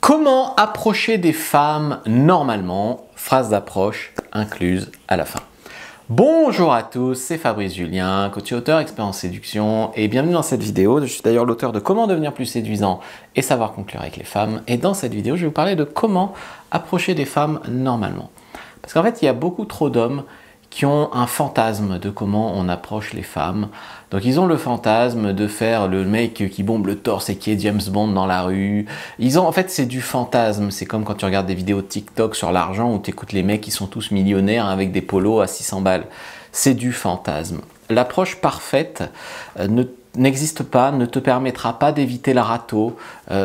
Comment approcher des femmes normalement? Phrase d'approche incluse à la fin. Bonjour à tous, c'est Fabrice Julien, coach et auteur, expert en séduction, et bienvenue dans cette vidéo. Je suis d'ailleurs l'auteur de Comment devenir plus séduisant et savoir conclure avec les femmes. Et dans cette vidéo, je vais vous parler de comment approcher des femmes normalement. Parce qu'en fait, il y a beaucoup trop d'hommes qui ont un fantasme de comment on approche les femmes. Donc ils ont le fantasme de faire le mec qui bombe le torse et qui est James Bond dans la rue. En fait, c'est du fantasme. C'est comme quand tu regardes des vidéos TikTok sur l'argent où tu écoutes les mecs qui sont tous millionnaires avec des polos à 600 balles. C'est du fantasme. L'approche parfaite n'existe pas, ne te permettra pas d'éviter le râteau.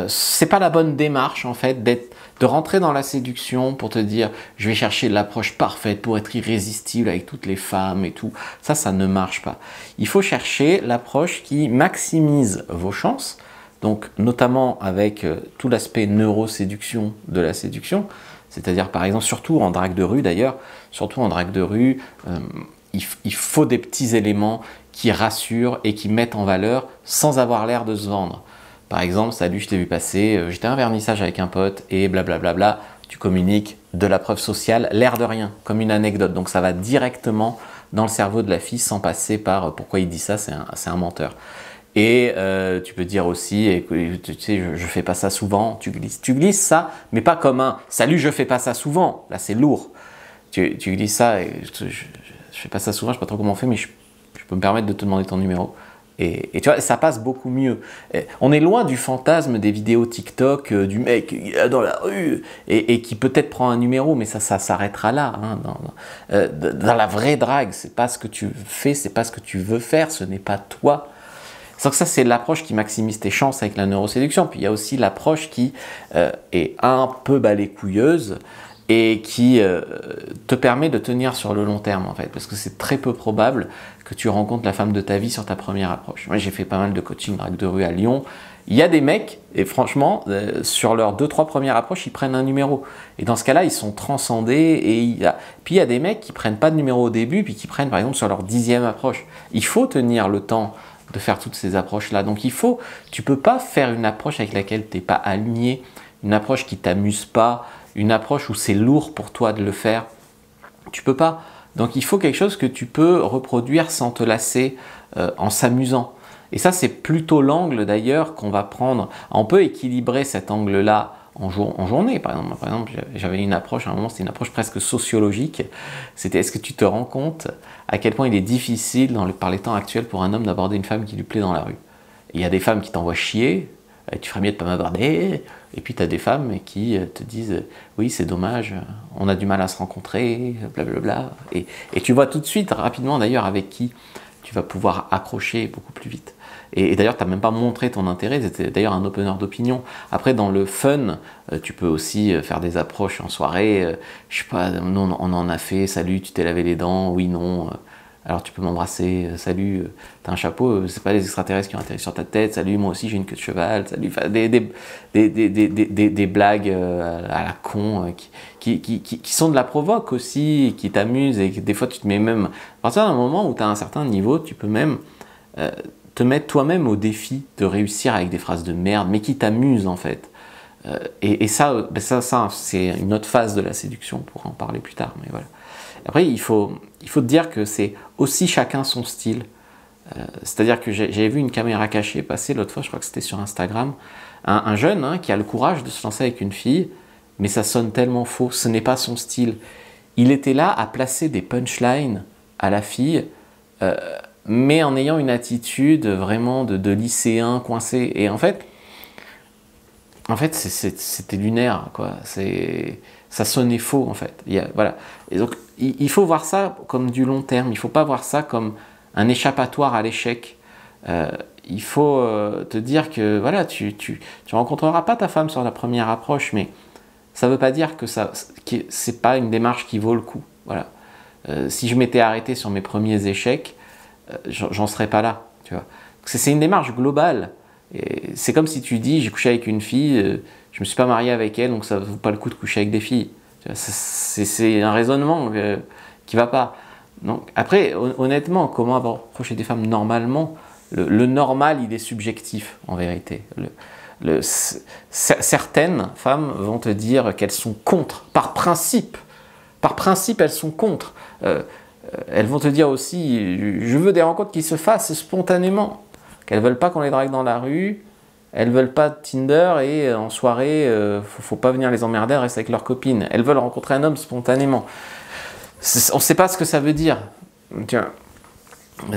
C'est pas la bonne démarche en fait de rentrer dans la séduction pour te dire je vais chercher l'approche parfaite pour être irrésistible avec toutes les femmes et tout. Ça ne marche pas. Il faut chercher l'approche qui maximise vos chances, donc notamment avec tout l'aspect neuroséduction de la séduction, c'est-à-dire par exemple, surtout en drague de rue d'ailleurs, surtout en drague de rue, il faut des petits éléments qui rassurent et qui mettent en valeur sans avoir l'air de se vendre. Par exemple, salut, je t'ai vu passer, j'étais à un vernissage avec un pote et blablabla, tu communiques de la preuve sociale, l'air de rien, comme une anecdote. Donc ça va directement dans le cerveau de la fille sans passer par pourquoi il dit ça, c'est un menteur. Et tu peux dire aussi, tu sais, je fais pas ça souvent, tu glisses ça, mais pas comme un salut, je fais pas ça souvent, là c'est lourd. Tu glisses ça, et je fais pas ça souvent, je sais pas trop comment on fait, mais je peux me permettre de te demander ton numéro. Et tu vois, ça passe beaucoup mieux. On est loin du fantasme des vidéos TikTok du mec dans la rue et qui peut-être prend un numéro, mais ça s'arrêtera là. Hein, dans la vraie drague, c'est pas ce que tu fais, c'est pas ce que tu veux faire, ce n'est pas toi. Donc ça, c'est l'approche qui maximise tes chances avec la neuroséduction. Puis il y a aussi l'approche qui est un peu balécouilleuse et qui te permet de tenir sur le long terme en fait, parce que c'est très peu probable que tu rencontres la femme de ta vie sur ta première approche. Moi j'ai fait pas mal de coaching drague de rue à Lyon, il y a des mecs, et franchement, sur leurs 2-3 premières approches, ils prennent un numéro. Et dans ce cas-là, ils sont transcendés, puis il y a des mecs qui prennent pas de numéro au début, puis qui prennent par exemple sur leur 10e approche. Il faut tenir le temps de faire toutes ces approches-là. Donc tu peux pas faire une approche avec laquelle tu n'es pas aligné, une approche qui t'amuse pas, une approche où c'est lourd pour toi de le faire, tu peux pas. Donc il faut quelque chose que tu peux reproduire sans te lasser, en s'amusant. Et ça c'est plutôt l'angle d'ailleurs qu'on va prendre. On peut équilibrer cet angle-là en journée. Par exemple, j'avais une approche, à un moment c'était une approche presque sociologique. C'était est-ce que tu te rends compte à quel point il est difficile par les temps actuels pour un homme d'aborder une femme qui lui plaît dans la rue. Il y a des femmes qui t'envoient chier, tu ferais mieux de ne pas m'aborder. Et puis tu as des femmes qui te disent oui c'est dommage, on a du mal à se rencontrer, blablabla. Et tu vois tout de suite rapidement d'ailleurs avec qui tu vas pouvoir accrocher beaucoup plus vite. Et d'ailleurs tu n'as même pas montré ton intérêt, c'était d'ailleurs un opener d'opinion. Après dans le fun, tu peux aussi faire des approches en soirée, je sais pas, nous on en a fait, salut tu t'es lavé les dents, oui non. Alors tu peux m'embrasser, salut, t'as un chapeau, c'est pas les extraterrestres qui ont atterri sur ta tête, salut, moi aussi j'ai une queue de cheval, salut, enfin, des blagues à la con qui sont de la provoque aussi, qui t'amusent et que des fois tu te mets même, à partir d'un moment où tu as un certain niveau, tu peux même te mettre toi-même au défi de réussir avec des phrases de merde, mais qui t'amusent en fait. Ça c'est une autre phase de la séduction, on pourra en parler plus tard, mais voilà. Après, il faut te dire que c'est aussi chacun son style. C'est-à-dire que j'avais vu une caméra cachée passer l'autre fois, je crois que c'était sur Instagram, un jeune qui a le courage de se lancer avec une fille, mais ça sonne tellement faux, ce n'est pas son style. Il était là à placer des punchlines à la fille, mais en ayant une attitude vraiment de lycéen coincé. Et en fait c'était lunaire, quoi. Ça sonnait faux, en fait. Voilà. Et donc, il faut voir ça comme du long terme. Il ne faut pas voir ça comme un échappatoire à l'échec. Il faut te dire que voilà, tu rencontreras pas ta femme sur la première approche, mais ça ne veut pas dire que c'est pas une démarche qui vaut le coup. Voilà. Si je m'étais arrêté sur mes premiers échecs, j'en serais pas là. Tu vois. C'est une démarche globale. C'est comme si tu dis j'ai couché avec une fille, je me suis pas marié avec elle, donc ça ne vaut pas le coup de coucher avec des filles. C'est un raisonnement qui va pas. Donc, après, honnêtement, comment approcher des femmes normalement? Le normal, il est subjectif en vérité. Certaines femmes vont te dire qu'elles sont contre, par principe. Par principe, elles sont contre. Elles vont te dire aussi, je veux des rencontres qui se fassent spontanément. Qu'elles ne veulent pas qu'on les drague dans la rue, elles ne veulent pas de Tinder et en soirée, faut pas venir les emmerder, rester avec leurs copines. Elles veulent rencontrer un homme spontanément. On ne sait pas ce que ça veut dire. Tiens.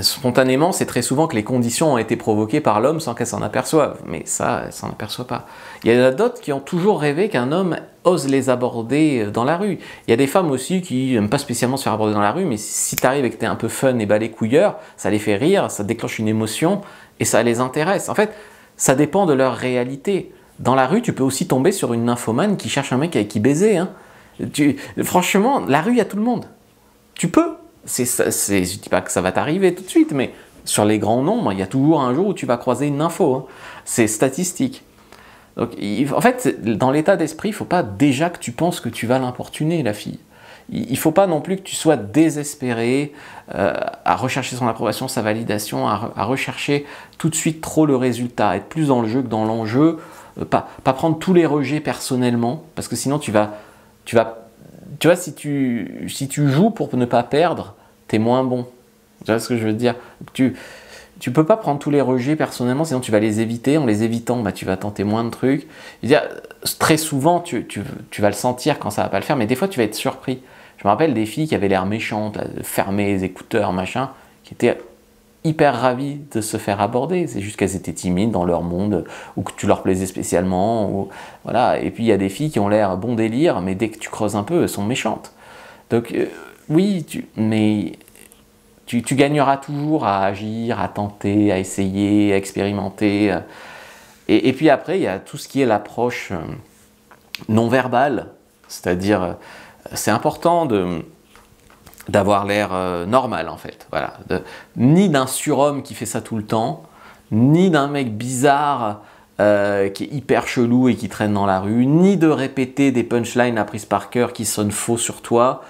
Spontanément, c'est très souvent que les conditions ont été provoquées par l'homme sans qu'elle s'en aperçoive. Mais ça, elle s'en aperçoit pas. Il y en a d'autres qui ont toujours rêvé qu'un homme ose les aborder dans la rue. Il y a des femmes aussi qui n'aiment pas spécialement se faire aborder dans la rue, mais si tu arrives et que tu es un peu fun et balai couilleur, ça les fait rire, ça déclenche une émotion et ça les intéresse. En fait, ça dépend de leur réalité. Dans la rue, tu peux aussi tomber sur une nymphomane qui cherche un mec avec qui baiser. Hein. Franchement, la rue, il y a tout le monde. Tu peux. Je ne dis pas que ça va t'arriver tout de suite, mais sur les grands nombres, il y a toujours un jour où tu vas croiser une info. Hein. C'est statistique. Donc, en fait, dans l'état d'esprit, il ne faut pas déjà que tu penses que tu vas l'importuner, la fille. Il ne faut pas non plus que tu sois désespéré à rechercher son approbation, sa validation, à rechercher tout de suite trop le résultat, être plus dans le jeu que dans l'enjeu, pas prendre tous les rejets personnellement, parce que sinon tu vois, si tu joues pour ne pas perdre, t'es moins bon. Tu vois ce que je veux dire? Tu peux pas prendre tous les rejets personnellement, sinon tu vas les éviter. En les évitant, bah, tu vas tenter moins de trucs. Très souvent, tu vas le sentir quand ça va pas le faire, mais des fois, tu vas être surpris. Je me rappelle des filles qui avaient l'air méchantes, là, fermer les écouteurs, machin, qui étaient hyper ravies de se faire aborder. C'est juste qu'elles étaient timides dans leur monde, ou que tu leur plaisais spécialement. Voilà. Et puis, il y a des filles qui ont l'air bon délire, mais dès que tu creuses un peu, elles sont méchantes. Donc, oui, mais tu gagneras toujours à agir, à tenter, à essayer, à expérimenter. Et puis après, il y a tout ce qui est l'approche non verbale. C'est-à-dire, c'est important d'avoir l'air normal, en fait. Voilà. Ni d'un surhomme qui fait ça tout le temps, ni d'un mec bizarre qui est hyper chelou et qui traîne dans la rue, ni de répéter des punchlines apprises par cœur qui sonnent faux sur toi.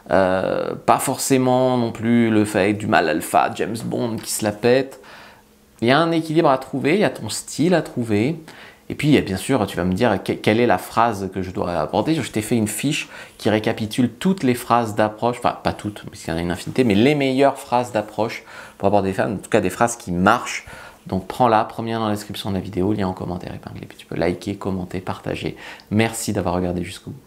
Pas forcément non plus le fait du mal alpha, James Bond qui se la pète. Il y a un équilibre à trouver, il y a ton style à trouver. Et puis, bien sûr, tu vas me dire quelle est la phrase que je dois aborder. Je t'ai fait une fiche qui récapitule toutes les phrases d'approche, enfin pas toutes, parce qu'il y en a une infinité, mais les meilleures phrases d'approche pour aborder des femmes, en tout cas des phrases qui marchent. Donc prends-la, première dans la description de la vidéo, lien en commentaire épinglé. Puis tu peux liker, commenter, partager. Merci d'avoir regardé jusqu'au bout.